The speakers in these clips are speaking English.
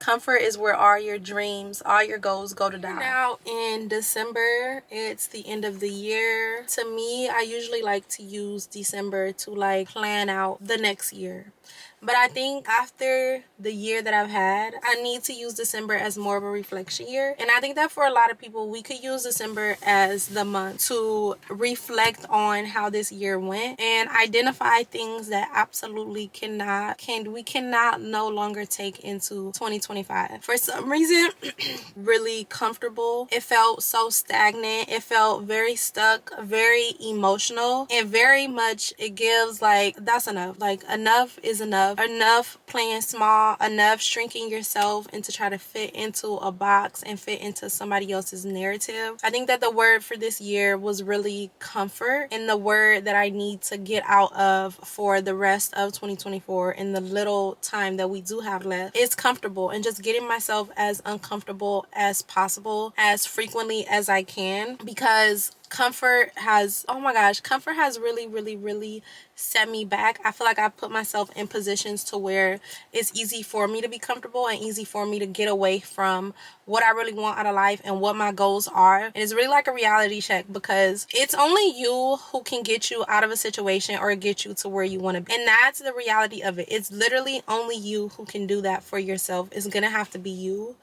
Comfort is where all your dreams, all your goals go to die. Now in December, it's the end of the year. To me, I usually like to use December to like plan out the next year. But I think after the year that I've had, I need to use December as more of a reflection year. And I think that for a lot of people, we could use December as the month to reflect on how this year went and identify things that absolutely we cannot no longer take into 2025. For some reason, really comfortable. It felt so stagnant. It felt very stuck, very emotional, and very much it gives like, that's enough. Like, enough is enough. Enough playing small, enough shrinking yourself and to try to fit into a box and fit into somebody else's narrative. I think that the word for this year was really comfort, and the word that I need to get out of for the rest of 2024 and the little time that we do have left is comfortable, and just getting myself as uncomfortable as possible as frequently as I can, because comfort has, oh my gosh, comfort has really set me back. I feel like I put myself in positions to where it's easy for me to be comfortable and easy for me to get away from what I really want out of life and what my goals are. And it's really like a reality check, because it's only you who can get you out of a situation or get you to where you want to be. And that's the reality of it. It's literally only you who can do that for yourself. It's gonna have to be you.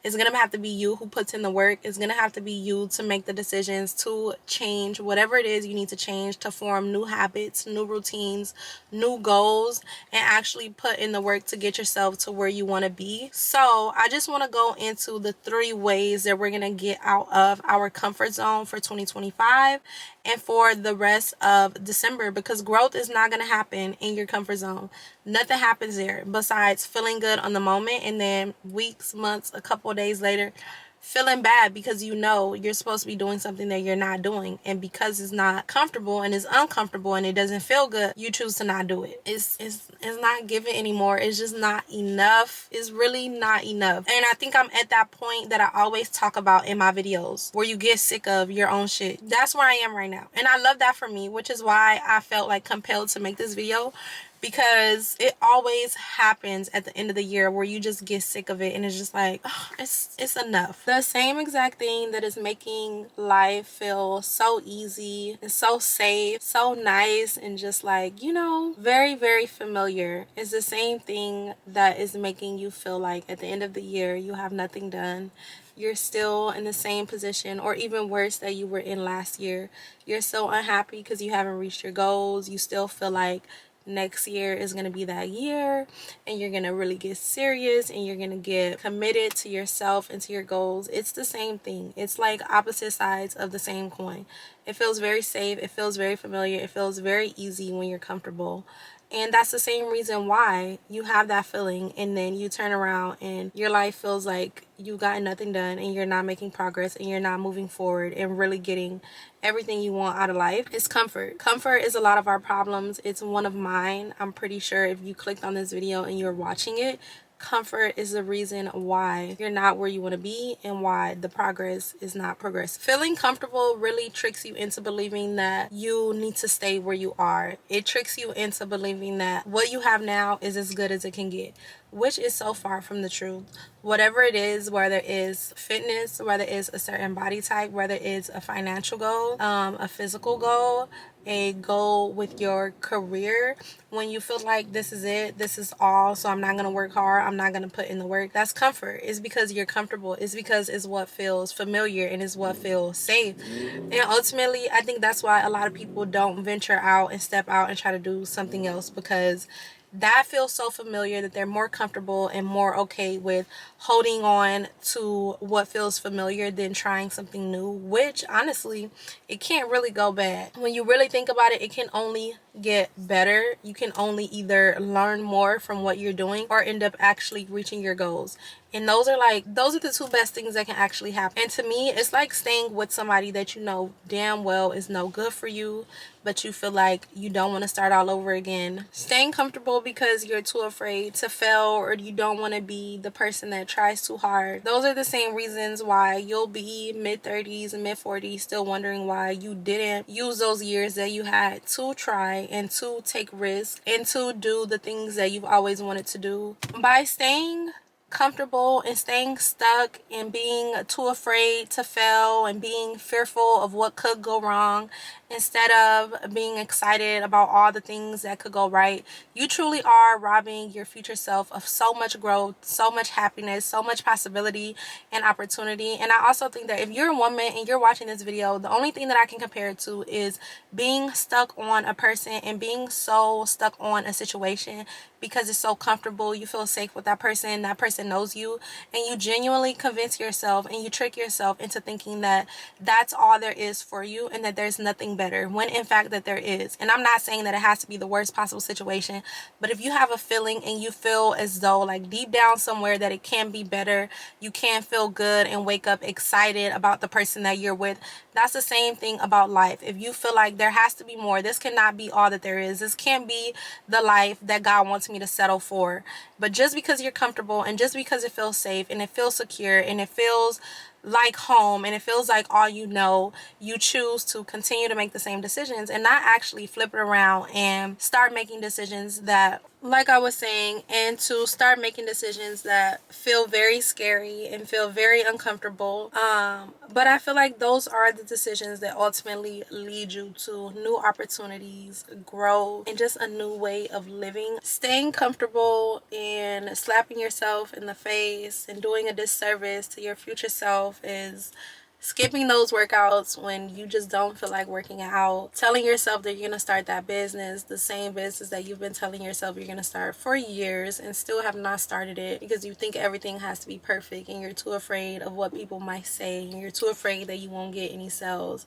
It's going to have to be you who puts in the work. It's going to have to be you to make the decisions to change whatever it is you need to change, to form new habits, new routines, new goals, and actually put in the work to get yourself to where you want to be. So I just want to go into the 3 ways that we're going to get out of our comfort zone for 2025 and for the rest of December, because growth is not going to happen in your comfort zone. Nothing happens there besides feeling good on the moment, and then weeks, months, a couple of days later, feeling bad because you know you're supposed to be doing something that you're not doing, and because it's not comfortable and it's uncomfortable and it doesn't feel good, you choose to not do it. It's not given anymore. It's just not enough. It's really not enough. And I think I'm at that point that I always talk about in my videos, where you get sick of your own shit. That's where I am right now, and I love that for me, which is why I felt like compelled to make this video, because it always happens at the end of the year where you just get sick of it and it's just like, oh, it's enough. The same exact thing that is making life feel so easy and so safe, so nice, and just like, you know, very familiar, is the same thing that is making you feel like at the end of the year you have nothing done. You're still in the same position, or even worse, that you were in last year. You're so unhappy because you haven't reached your goals. You still feel like next year is going to be that year, and you're going to really get serious and you're going to get committed to yourself and to your goals. It's the same thing. It's like opposite sides of the same coin. It feels very safe. It feels very familiar. It feels very easy when you're comfortable. And that's the same reason why you have that feeling, and then you turn around and your life feels like you got nothing done and you're not making progress and you're not moving forward and really getting everything you want out of life. It's comfort. Comfort is a lot of our problems. It's one of mine. I'm pretty sure if you clicked on this video and you're watching it, comfort is the reason why you're not where you want to be and why the progress is not progressive. Feeling comfortable really tricks you into believing that you need to stay where you are. It tricks you into believing that what you have now is as good as it can get, which is so far from the truth. Whatever it is, whether it's fitness, whether it's a certain body type, whether it's a financial goal, a physical goal, a goal with your career, when you feel like this is it, this is all, so I'm not going to work hard, I'm not going to put in the work, that's comfort. It's because you're comfortable. It's because it's what feels familiar and it's what feels safe. And ultimately, I think that's why a lot of people don't venture out and step out and try to do something else, because that feels so familiar that they're more comfortable and more okay with holding on to what feels familiar than trying something new, which honestly, it can't really go bad. When you really think about it, it can only get better. You can only either learn more from what you're doing or end up actually reaching your goals. And those are the 2 best things that can actually happen. And to me, it's like staying with somebody that you know damn well is no good for you, but you feel like you don't want to start all over again. Staying comfortable because you're too afraid to fail, or you don't want to be the person that tries too hard. Those are the same reasons why you'll be mid-30s and mid-40s still wondering why you didn't use those years that you had to try and to take risks and to do the things that you've always wanted to do. By staying comfortable and staying stuck and being too afraid to fail and being fearful of what could go wrong instead of being excited about all the things that could go right, you truly are robbing your future self of so much growth, so much happiness, so much possibility and opportunity. And I also think that if you're a woman and you're watching this video, the only thing that I can compare it to is being stuck on a person and being so stuck on a situation because it's so comfortable, you feel safe with that person knows you, and you genuinely convince yourself and you trick yourself into thinking that that's all there is for you and that there's nothing better, when in fact that there is. And I'm not saying that it has to be the worst possible situation, but if you have a feeling and you feel as though like deep down somewhere that it can be better, you can feel good and wake up excited about the person that you're with. That's the same thing about life. If you feel like there has to be more, this cannot be all that there is, this can't be the life that God wants me to settle for. But just because you're comfortable and just because it feels safe and it feels secure and it feels like home and it feels like all you know, you choose to continue to make the same decisions and not actually flip it around and start making decisions that, like I was saying, and to start making decisions that feel very scary and feel very uncomfortable. But I feel like those are the decisions that ultimately lead you to new opportunities, growth, and just a new way of living. Staying comfortable and slapping yourself in the face and doing a disservice to your future self is skipping those workouts when you just don't feel like working out, telling yourself that you're going to start that business, the same business that you've been telling yourself you're going to start for years and still have not started it because you think everything has to be perfect and you're too afraid of what people might say and you're too afraid that you won't get any sales.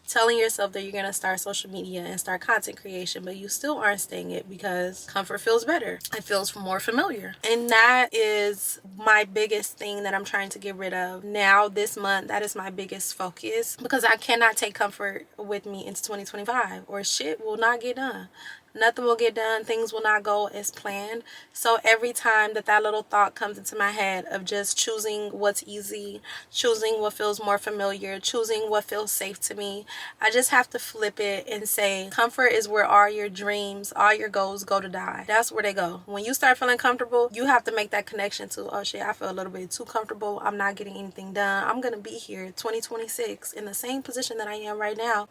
Telling yourself that you're going to start social media and start content creation, but you still aren't staying it because comfort feels better. It feels more familiar. And that is my biggest thing that I'm trying to get rid of now this month. That is my biggest focus because I cannot take comfort with me into 2025 or shit will not get done. Nothing will get done. Things will not go as planned. So every time that little thought comes into my head of just choosing what's easy, choosing what feels more familiar, choosing what feels safe to me, I just have to flip it and say, comfort is where all your dreams, all your goals go to die. That's where they go. When you start feeling comfortable, you have to make that connection to, oh shit, I feel a little bit too comfortable. I'm not getting anything done. I'm going to be here 2026 in the same position that I am right now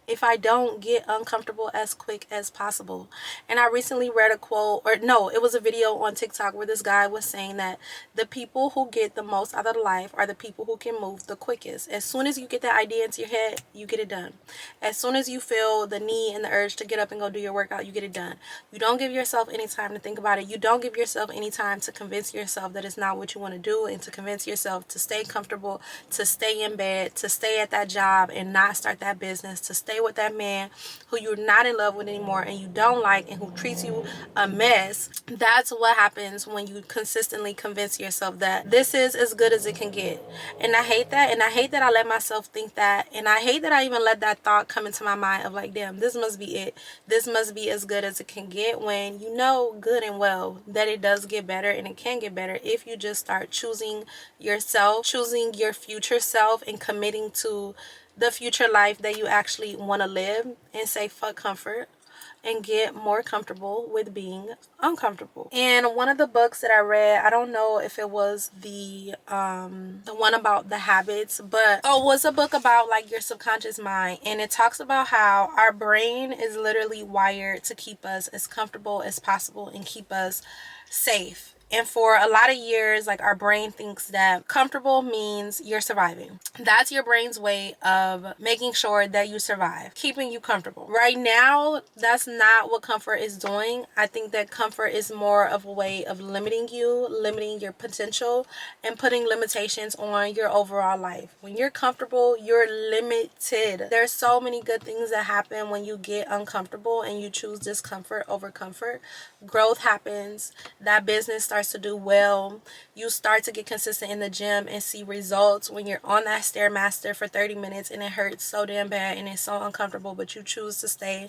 if I don't get uncomfortable as quick as possible. And I recently read a quote, or no, it was a video on TikTok where this guy was saying that the people who get the most out of life are the people who can move the quickest. As soon as you get that idea into your head, you get it done. As soon as you feel the need and the urge to get up and go do your workout, you get it done. You don't give yourself any time to think about it. You don't give yourself any time to convince yourself that it's not what you want to do and to convince yourself to stay comfortable, to stay in bed, to stay at that job and not start that business, to stay with that man who you're not in love with anymore and you don't like and who treats you a mess. That's what happens when you consistently convince yourself that this is as good as it can get. And I hate that. And I hate that I let myself think that. And I hate that I even let that thought come into my mind of like, damn, this must be it. This must be as good as it can get, when you know good and well that it does get better and it can get better if you just start choosing yourself, choosing your future self, and committing to the future life that you actually want to live, and say fuck comfort and get more comfortable with being uncomfortable. And one of the books that I read, I don't know if it was the one about the habits, but it was a book about like your subconscious mind, and it talks about how our brain is literally wired to keep us as comfortable as possible and keep us safe. And for a lot of years, like, our brain thinks that comfortable means you're surviving. That's your brain's way of making sure that you survive, keeping you comfortable. Right now, that's not what comfort is doing. I think that comfort is more of a way of limiting you, limiting your potential, and putting limitations on your overall life. When you're comfortable, you're limited. There's so many good things that happen when you get uncomfortable and you choose discomfort over comfort. Growth happens. That business starts to do well. You start to get consistent in the gym and see results when you're on that Stairmaster for 30 minutes and it hurts so damn bad and it's so uncomfortable, but you choose to stay.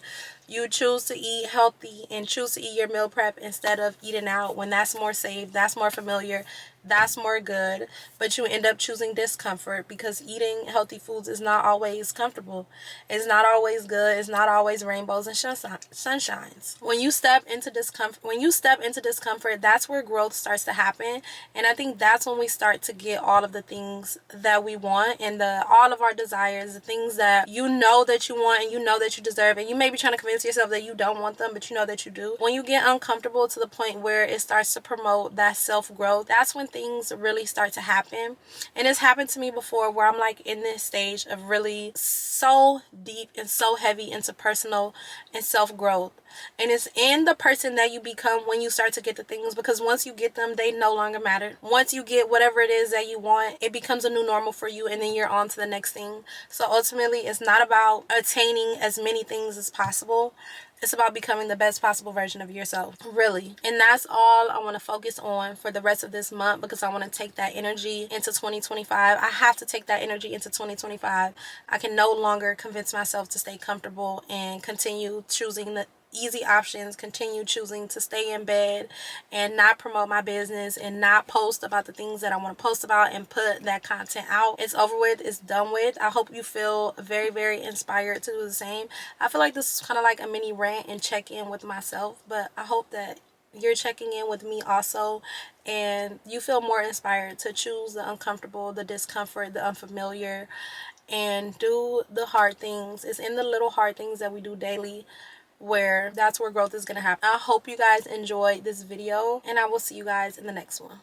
You choose to eat healthy and choose to eat your meal prep instead of eating out when that's more safe, that's more familiar, that's more good, but you end up choosing discomfort because eating healthy foods is not always comfortable. It's not always good. It's not always rainbows and sunshines. When you step into discomfort, that's where growth starts to happen. And I think that's when we start to get all of the things that we want and all of our desires, the things that you know that you want and you know that you deserve, and you may be trying to convince yourself that you don't want them, but you know that you do. When you get uncomfortable to the point where it starts to promote that self-growth, that's when things really start to happen. And it's happened to me before where I'm like in this stage of really so deep and so heavy into personal and self-growth. And it's in the person that you become when you start to get the things, because once you get them, they no longer matter. Once you get whatever it is that you want, it becomes a new normal for you, and then you're on to the next thing. So ultimately, it's not about attaining as many things as possible. It's about becoming the best possible version of yourself, really. And that's all I want to focus on for the rest of this month, because I want to take that energy into 2025. I have to take that energy into 2025. I can no longer convince myself to stay comfortable and continue choosing the easy options, continue choosing to stay in bed and not promote my business and not post about the things that I want to post about and put that content out. It's over with. It's done with. I hope you feel very, very inspired to do the same. I feel like this is kind of like a mini rant and check-in with myself, but I hope that you're checking in with me also and you feel more inspired to choose the uncomfortable, the discomfort, the unfamiliar, and do the hard things. It's in the little hard things that we do daily where that's where growth is going to happen. I hope you guys enjoyed this video, and I will see you guys in the next one.